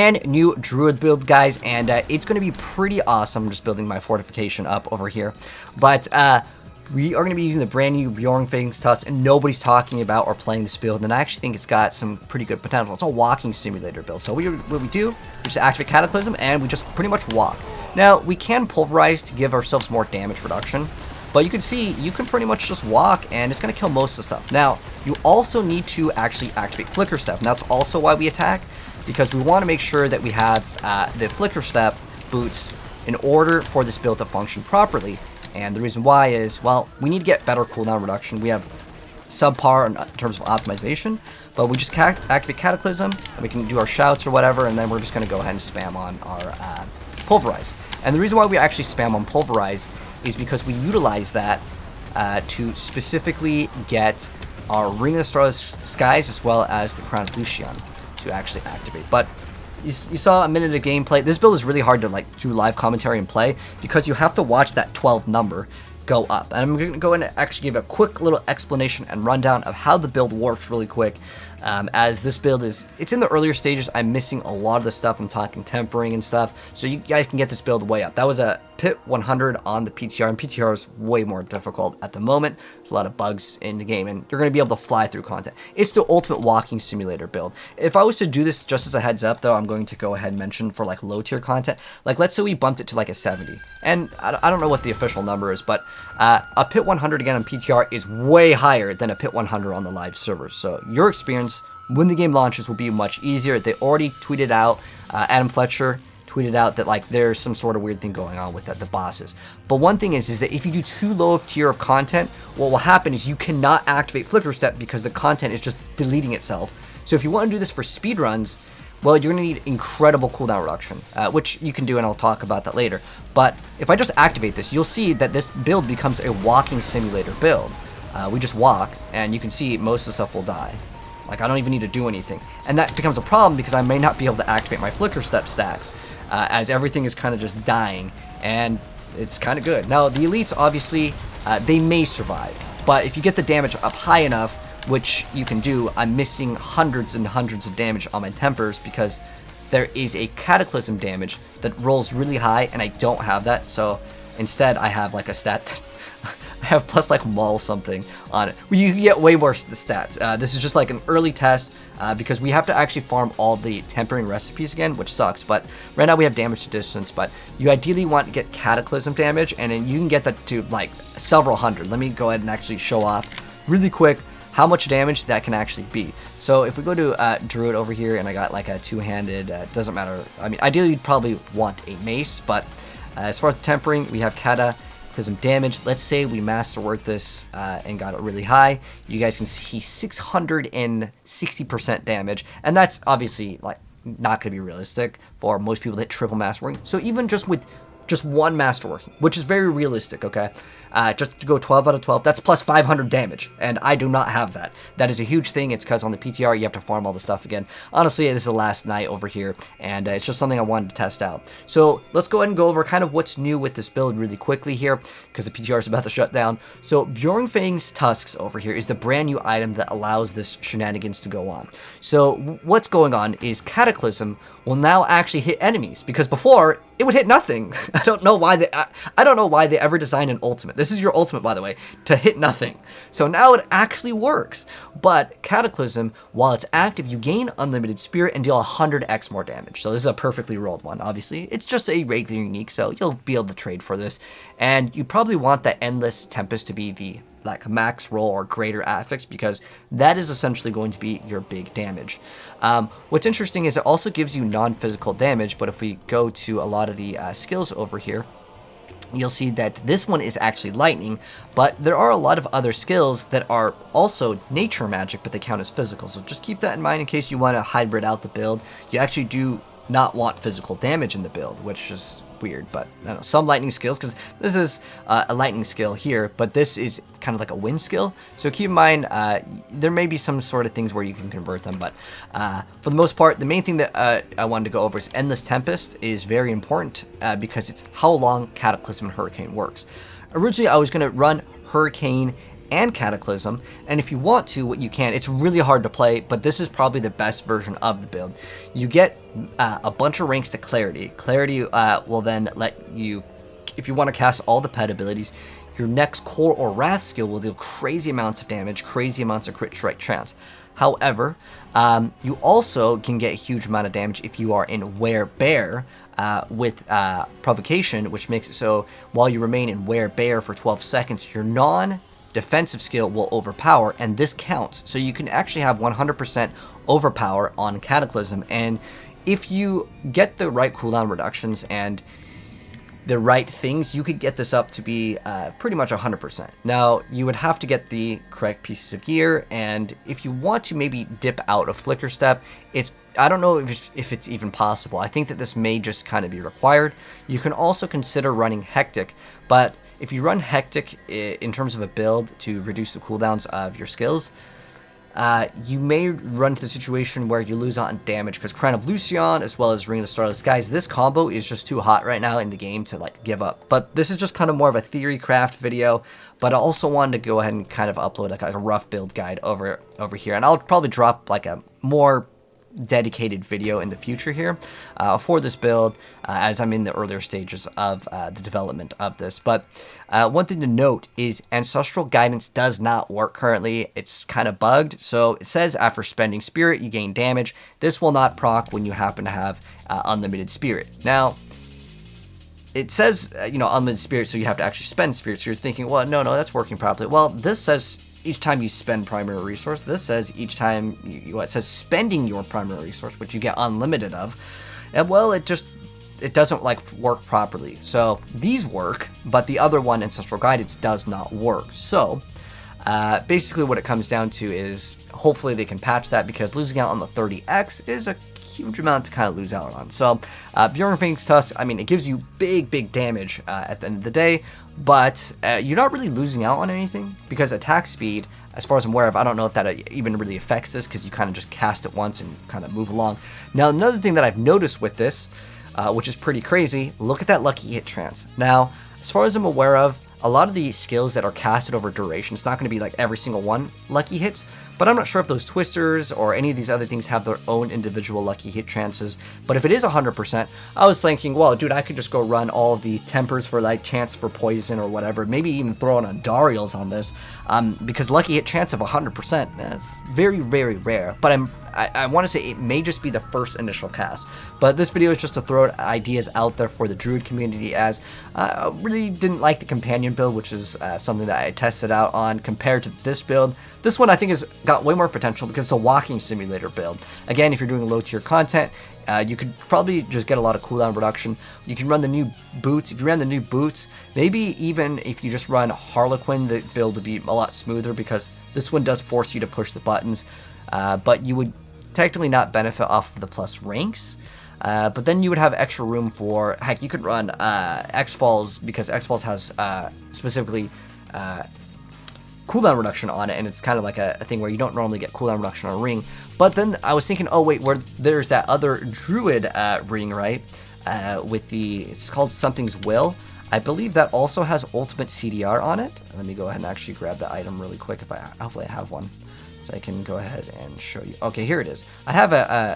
brand new Druid build, guys, and it's going to be pretty awesome. I'm just building my fortification up over here. But we are going to be using the brand new Bjornfang Tusks, and nobody's talking about or playing this build, and I actually think it's got some pretty good potential. It's a walking simulator build. So what we do, we just activate Cataclysm, and we just pretty much walk. Now, we can pulverize to give ourselves more damage reduction, but you can see, you can pretty much just walk, and it's going to kill most of the stuff. Now, you also need to actually activate Flicker Step, and that's also why we attack, because we want to make sure that we have the Flicker Step boots in order for this build to function properly. And the reason why is, well, we need to get better cooldown reduction. We have subpar in terms of optimization, but we just activate Cataclysm, and we can do our shouts or whatever, and then we're just going to go ahead and spam on our Pulverize. And the reason why we actually spam on Pulverize is because we utilize that to specifically get our Ring of the Stars Skies as well as the Crown of Lucian to actually activate. But you saw a minute of gameplay. This build is really hard to like do live commentary and play because you have to watch that 12 number go up. And I'm going to go in and actually give a quick little explanation and rundown of how the build works really quick. As this build it's in the earlier stages. I'm missing a lot of the stuff. I'm talking tempering and stuff, so you guys can get this build way up. That was a pit 100 on the PTR, and PTR is way more difficult at the moment. There's a lot of bugs in the game, and you're going to be able to fly through content. It's the ultimate walking simulator build. If I was to do this just as a heads up, though, I'm going to go ahead and mention for like low tier content, like let's say we bumped it to like a 70, and I don't know what the official number is, but a pit 100 again on PTR is way higher than a pit 100 on the live servers. So your experience when the game launches will be much easier. They already tweeted out, Adam Fletcher tweeted out that like there's some sort of weird thing going on with the bosses. But one thing is that if you do too low of tier of content, what will happen is you cannot activate Flicker Step because the content is just deleting itself. So if you want to do this for speedruns, well, you're going to need incredible cooldown reduction, which you can do, and I'll talk about that later. But if I just activate this, you'll see that this build becomes a walking simulator build. We just walk, and you can see most of the stuff will die. Like, I don't even need to do anything. And that becomes a problem because I may not be able to activate my Flicker Step stacks, as everything is kind of just dying, and it's kind of good. Now, the elites, obviously, they may survive, but if you get the damage up high enough, which you can do, I'm missing hundreds and hundreds of damage on my tempers because there is a Cataclysm damage that rolls really high, and I don't have that, so instead I have like a stat that I have plus like Maul something on it. You get way worse the stats. This is just like an early test because we have to actually farm all the tempering recipes again, which sucks. But right now we have damage to distance, but you ideally want to get Cataclysm damage, and then you can get that to like several hundred. Let me go ahead and actually show off really quick how much damage that can actually be. So if we go to Druid over here, and I got like a two-handed, doesn't matter. I mean, ideally you'd probably want a mace, but as far as the tempering, we have Cataclysm damage. Let's say we masterwork this and got it really high. You guys can see 660% damage, and that's obviously like not going to be realistic for most people that hit triple masterworking. So even just with just one masterworking, which is very realistic, okay? Just to go 12 out of 12, that's plus 500 damage, and I do not have that. That is a huge thing. It's because on the PTR, you have to farm all the stuff again. Honestly, this is the last night over here, and it's just something I wanted to test out. So let's go ahead and go over kind of what's new with this build really quickly here, because the PTR is about to shut down. So Bjornfang's Tusks over here is the brand new item that allows this shenanigans to go on. So what's going on is Cataclysm will now actually hit enemies, because before it would hit nothing. I don't know why they ever designed an ultimate. This is your ultimate, by the way, to hit nothing. So now it actually works. But Cataclysm, while it's active, you gain unlimited spirit and deal 100x more damage. So this is a perfectly rolled one. Obviously, it's just a regular unique, so you'll be able to trade for this. And you probably want that Endless Tempest to be the like max roll or greater affix, because that is essentially going to be your big damage. What's interesting is it also gives you non-physical damage, but if we go to a lot of the skills over here, you'll see that this one is actually lightning, but there are a lot of other skills that are also nature magic, but they count as physical. So just keep that in mind in case you want to hybrid out the build. You actually do not want physical damage in the build, which is weird, but I don't know, some lightning skills, because this is a lightning skill here, but this is kind of like a wind skill, so keep in mind there may be some sort of things where you can convert them, but for the most part, the main thing that I wanted to go over is Endless Tempest is very important because it's how long Cataclysm and Hurricane works. Originally I was going to run Hurricane and Cataclysm, and if you want to, what you can, it's really hard to play, but this is probably the best version of the build. You get a bunch of ranks to Clarity. Clarity will then let you, if you want to cast all the pet abilities, your next Core or Wrath skill will deal crazy amounts of damage, crazy amounts of crit strike chance. However, you also can get a huge amount of damage if you are in Werebear with Provocation, which makes it so while you remain in Werebear for 12 seconds, your non-defensive skill will overpower, and this counts. So you can actually have 100% overpower on Cataclysm, and if you get the right cooldown reductions and the right things, you could get this up to be pretty much 100%. Now, you would have to get the correct pieces of gear, and if you want to maybe dip out of Flicker Step, I don't know if it's even possible. I think that this may just kind of be required. You can also consider running Hectic, but if you run Hectic in terms of a build to reduce the cooldowns of your skills, you may run into the situation where you lose out on damage, because Crown of Lucian as well as Ring of the Starless Skies, this combo is just too hot right now in the game to like give up. But this is just kind of more of a theory craft video, but I also wanted to go ahead and kind of upload like a rough build guide over here, and I'll probably drop like a more dedicated video in the future here for this build as I'm in the earlier stages of the development of this. But one thing to note is Ancestral Guidance does not work currently. It's kind of bugged. So it says after spending Spirit you gain damage. This will not proc when you happen to have unlimited Spirit. Now it says unlimited Spirit, so you have to actually spend Spirit. So you're thinking, well, no, that's working properly. Well, this says each time you spend primary resource. This says each time it says spending your primary resource, which you get unlimited of. And well, it doesn't like work properly. So these work, but the other one, Ancestral Guidance, does not work. So basically what it comes down to is hopefully they can patch that, because losing out on the 30x is a huge amount to kind of lose out on. So Bjornfang Tusks, I mean, it gives you big damage at the end of the day, but you're not really losing out on anything, because attack speed, as far as I'm aware of, I don't know if that even really affects this, because you kind of just cast it once and kind of move along. Now, another thing that I've noticed with this, which is pretty crazy, look at that lucky hit chance. Now, as far as I'm aware of, a lot of the skills that are casted over duration, it's not going to be like every single one lucky hits, but I'm not sure if those twisters or any of these other things have their own individual lucky hit chances. But if it is 100%, I was thinking, well, dude, I could just go run all of the tempers for like chance for poison or whatever, maybe even throw in Andariels on this, because lucky hit chance of 100%, that's very rare. But I want to say it may just be the first initial cast. But this video is just to throw ideas out there for the Druid community, as I really didn't like the companion build, which is something that I tested out on compared to this build. This one I think has got way more potential because it's a walking simulator build. Again, if you're doing low tier content, you could probably just get a lot of cooldown reduction. You can run the new boots. If you ran the new boots, maybe even if you just run Harlequin, the build would be a lot smoother, because this one does force you to push the buttons, but you would technically not benefit off of the plus ranks. But then you would have extra room for, heck, you could run X-Falls, because X-Falls has specifically cooldown reduction on it, and it's kind of like a thing where you don't normally get cooldown reduction on a ring. But then I was thinking, oh wait, there's that other Druid ring, right? It's called Something's Will. I believe that also has ultimate CDR on it. Let me go ahead and actually grab the item really quick, hopefully I have one, so I can go ahead and show you. Okay, here it is. I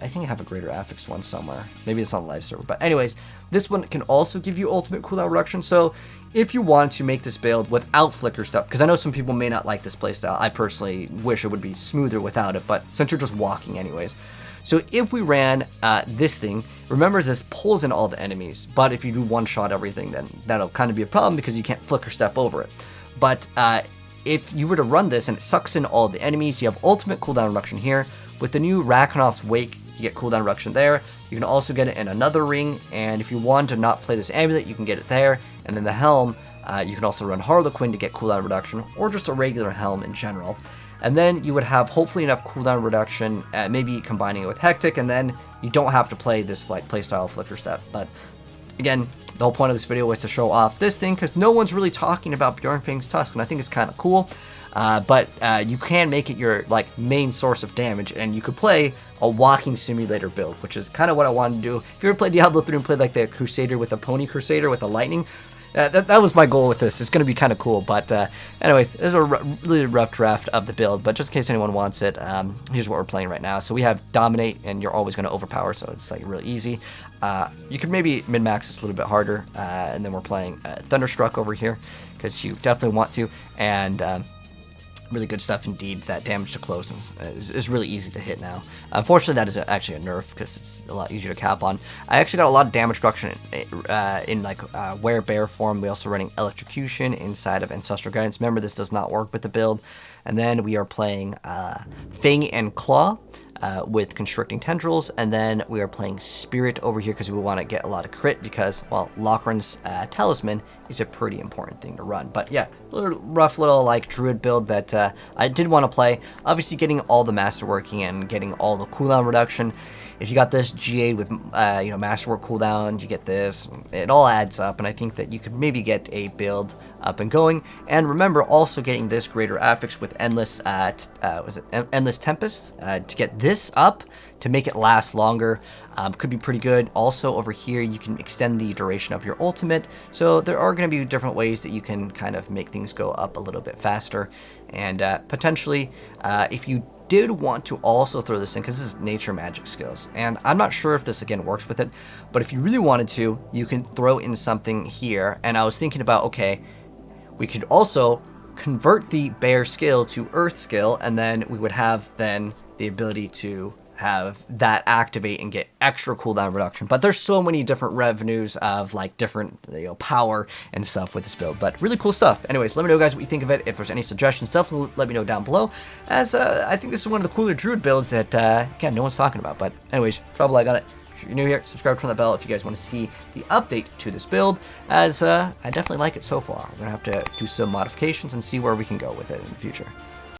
think I have a Greater Affix one somewhere. Maybe it's on the live server. But anyways, this one can also give you ultimate cooldown reduction. So if you want to make this build without flicker stuff, because I know some people may not like this playstyle. I personally wish it would be smoother without it, but since you're just walking anyways. So if we ran this thing, remember this pulls in all the enemies, but if you do one-shot everything, then that'll kind of be a problem because you can't flicker step over it. But if you were to run this and it sucks in all the enemies, you have ultimate cooldown reduction here. With the new Rakonoth's Wake, you get cooldown reduction there. You can also get it in another ring, and if you want to not play this amulet, you can get it there. And in the helm, you can also run Harlequin to get cooldown reduction, or just a regular helm in general. And then you would have hopefully enough cooldown reduction, maybe combining it with Hectic, and then you don't have to play this like playstyle flicker step. But again, the whole point of this video was to show off this thing, because no one's really talking about Bjornfang's Tusk, and I think it's kind of cool. But you can make it your like main source of damage, and you could play a walking simulator build, which is kind of what I wanted to do. If you ever played Diablo 3 and played like the Crusader with a Pony Crusader with a lightning, that was my goal with this. It's going to be kind of cool. But anyways, this is a really rough draft of the build. But just in case anyone wants it, here's what we're playing right now. So we have Dominate, and you're always going to overpower, so it's like really easy. You could maybe min-max this a little bit harder. And then we're playing Thunderstruck over here, because you definitely want to. And really good stuff indeed. That damage to close is really easy to hit now. Unfortunately, that is actually a nerf because it's a lot easier to cap on. I actually got a lot of damage reduction in like Werebear form. We also running Electrocution inside of Ancestral Guidance. Remember, this does not work with the build. And then we are playing Fang and Claw with Constricting Tendrils, and then we are playing Spirit over here because we want to get a lot of crit because, well, Locran's Talisman is a pretty important thing to run. But yeah, rough little like Druid build that I did want to play. Obviously, getting all the Masterworking and getting all the cooldown reduction. If you got this GA with Masterwork cooldown, you get this. It all adds up, and I think that you could maybe get a build up and going. And remember, also getting this Greater Affix with Endless Endless Tempest to get this up to make it last longer. Could be pretty good. Also over here, you can extend the duration of your ultimate. So there are going to be different ways that you can kind of make things go up a little bit faster. And potentially, if you did want to also throw this in, because this is nature magic skills, and I'm not sure if this again works with it, but if you really wanted to, you can throw in something here. And I was thinking about, okay, we could also convert the bear skill to earth skill, and then we would have then the ability to have that activate and get extra cooldown reduction. But there's so many different revenues of like different power and stuff with this build, but really cool stuff. Anyways, let me know guys what you think of it. If there's any suggestions, definitely let me know down below, as I think this is one of the cooler Druid builds that again, no one's talking about. But anyways, Trouble, I got it. If you're new here, subscribe, turn that bell if you guys want to see the update to this build, as I definitely like it so far. We're gonna have to do some modifications and see where we can go with it in the future.